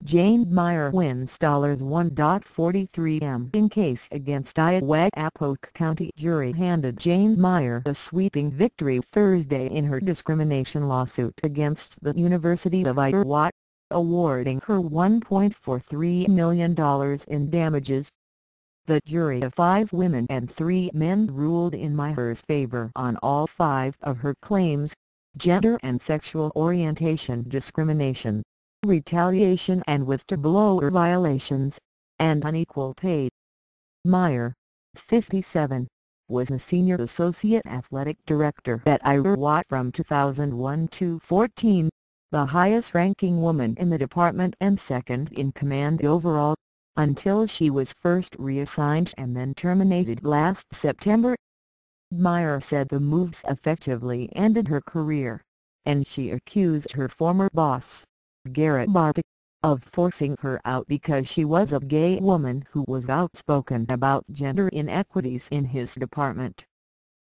Jane Meyer wins $1.43 million in case against Iowa. A Polk County jury handed Jane Meyer a sweeping victory Thursday in her discrimination lawsuit against the University of Iowa, awarding her $1.43 million in damages. The jury of 5 women and 3 men ruled in Meyer's favor on all 5 of her claims: gender and sexual orientation discrimination, retaliation and whistleblower violations, and unequal pay. Meyer, 57, was a senior associate athletic director at Iowa from 2001 to 14, the highest-ranking woman in the department and second in command overall, until she was first reassigned and then terminated last September. Meyer said the moves effectively ended her career, and she accused her former boss, Barta, of forcing her out because she was a gay woman who was outspoken about gender inequities in his department.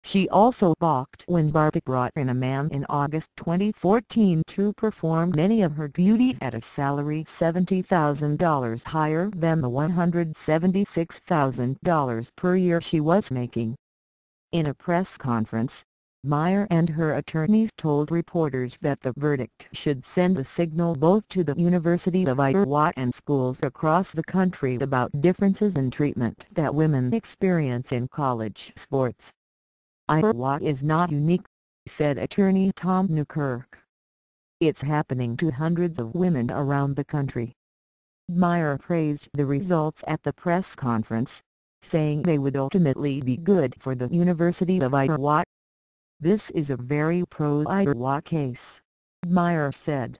She also balked when Barta brought in a man in August 2014 to perform many of her duties at a salary $70,000 higher than the $176,000 per year she was making. In a press conference, Meyer and her attorneys told reporters that the verdict should send a signal both to the University of Iowa and schools across the country about differences in treatment that women experience in college sports. "Iowa is not unique," said attorney Tom Newkirk. "It's happening to hundreds of women around the country." Meyer praised the results at the press conference, saying they would ultimately be good for the University of Iowa. "This is a very pro-Iowa case," Meyer said.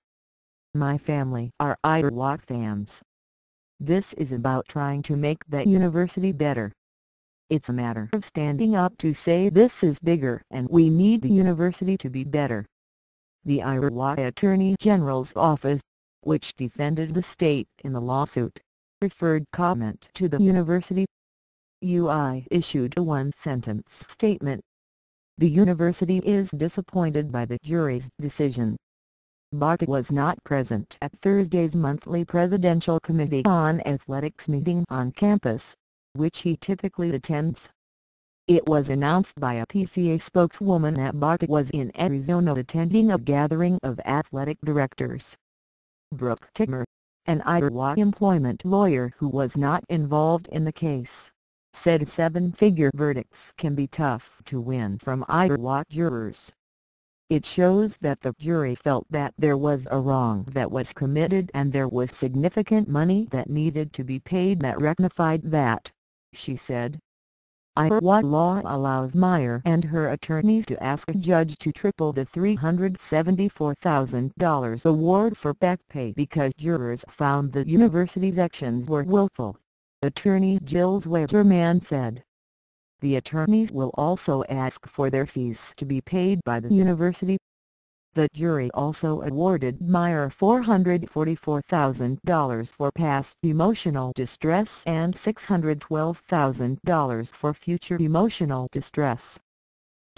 "My family are Iowa fans. This is about trying to make that university better. It's a matter of standing up to say this is bigger and we need the university to be better." The Iowa Attorney General's office, which defended the state in the lawsuit, referred comment to the university. UI issued a one-sentence statement. "The university is disappointed by the jury's decision." Barta was not present at Thursday's monthly Presidential Committee on Athletics meeting on campus, which he typically attends. It was announced by a PCA spokeswoman that Barta was in Arizona attending a gathering of athletic directors. Brooke Tickmer, an Iowa employment lawyer who was not involved in the case, said 7-figure verdicts can be tough to win from Iowa jurors. "It shows that the jury felt that there was a wrong that was committed and there was significant money that needed to be paid that rectified that," she said. Iowa law allows Meyer and her attorneys to ask a judge to triple the $374,000 award for back pay because jurors found the university's actions were willful, attorney Jill Zwergerman said. The attorneys will also ask for their fees to be paid by the university. The jury also awarded Meyer $444,000 for past emotional distress and $612,000 for future emotional distress.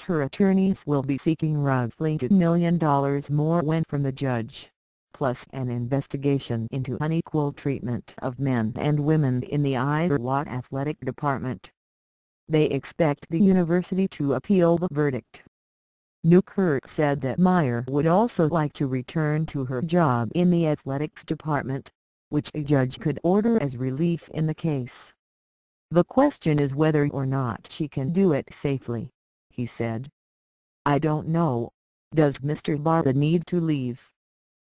Her attorneys will be seeking roughly $2 million more when from the judge, plus an investigation into unequal treatment of men and women in the Iowa athletic department. They expect the university to appeal the verdict. Newkirk said that Meyer would also like to return to her job in the athletics department, which a judge could order as relief in the case. "The question is whether or not she can do it safely," he said. "I don't know. Does Mr. Barta need to leave?"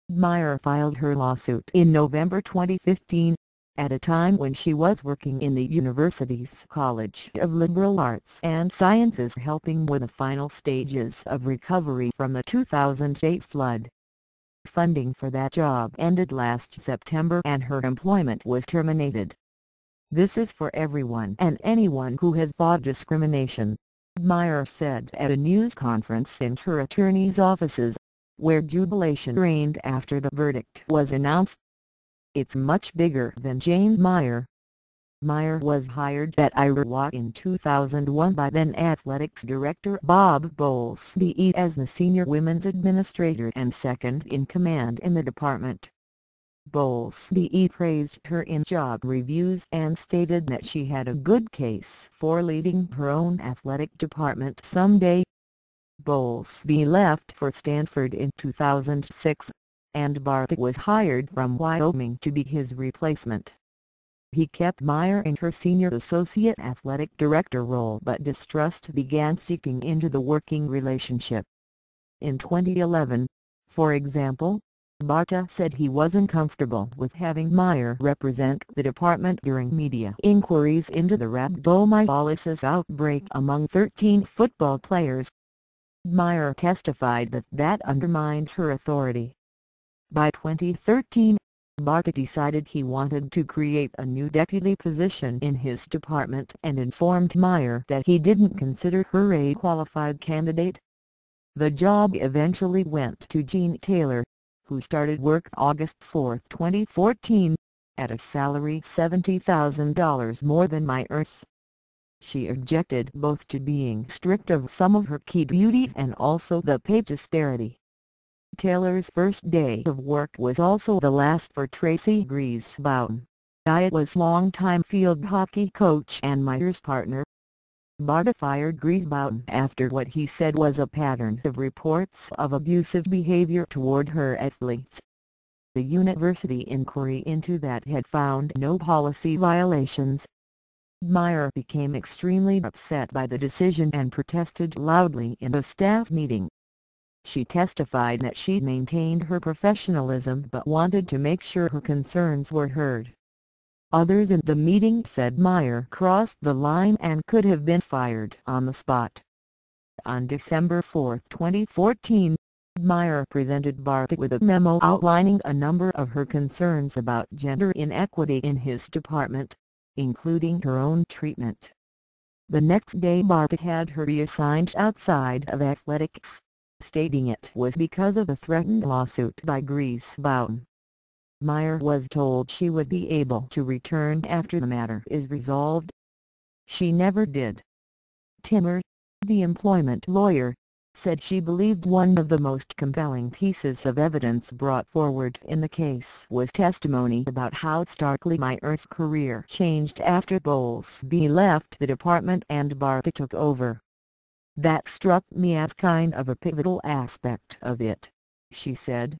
Meyer filed her lawsuit in November 2015, at a time when she was working in the university's College of Liberal Arts and Sciences helping with the final stages of recovery from the 2008 flood. Funding for that job ended last September and her employment was terminated. "This is for everyone and anyone who has fought discrimination," Meyer said at a news conference in her attorney's offices, where jubilation reigned after the verdict was announced. "It's much bigger than Jane Meyer." Meyer was hired at Iowa in 2001 by then athletics director Bob Bowles-Be as the senior women's administrator and second in command in the department. Bowlesby praised her in job reviews and stated that she had a good case for leading her own athletic department someday. Bowlesby left for Stanford in 2006, and Barta was hired from Wyoming to be his replacement. He kept Meyer in her senior associate athletic director role, but distrust began seeping into the working relationship. In 2011, for example, Barta said he wasn't comfortable with having Meyer represent the department during media inquiries into the rhabdomyolysis outbreak among 13 football players. Meyer testified that that undermined her authority. By 2013, Barta decided he wanted to create a new deputy position in his department and informed Meyer that he didn't consider her a qualified candidate. The job eventually went to Jane Taylor, who started work August 4, 2014, at a salary $70,000 more than Meyer's. She objected both to being stripped of some of her key duties and also the pay disparity. Taylor's first day of work was also the last for Tracy Griesbaum, Iowa's longtime field hockey coach and Meyer's partner. Barta fired Griesbaum after what he said was a pattern of reports of abusive behavior toward her athletes. The university inquiry into that had found no policy violations. Meyer became extremely upset by the decision and protested loudly in a staff meeting. She testified that she maintained her professionalism but wanted to make sure her concerns were heard. Others in the meeting said Meyer crossed the line and could have been fired on the spot. On December 4, 2014, Meyer presented Barta with a memo outlining a number of her concerns about gender inequity in his department, including her own treatment. The next day Barta had her reassigned outside of athletics, stating it was because of a threatened lawsuit by Griesbaum. Meyer was told she would be able to return after the matter is resolved. She never did. Timmer, the employment lawyer, said she believed one of the most compelling pieces of evidence brought forward in the case was testimony about how starkly Meyer's career changed after Bowlesby left the department and Barta took over. "That struck me as kind of a pivotal aspect of it," she said.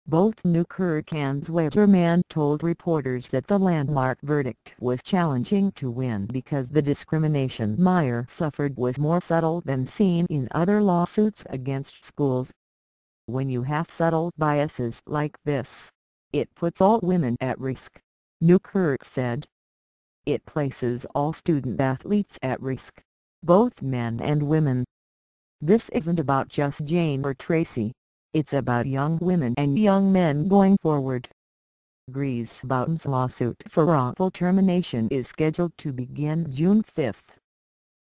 Both Newkirk and Zwerman told reporters that the landmark verdict was challenging to win because the discrimination Meyer suffered was more subtle than seen in other lawsuits against schools. "When you have subtle biases like this, it puts all women at risk," Newkirk said. "It places all student athletes at risk, both men and women. This isn't about just Jane or Tracy. It's about young women and young men going forward." Griesbaum's lawsuit for wrongful termination is scheduled to begin June 5.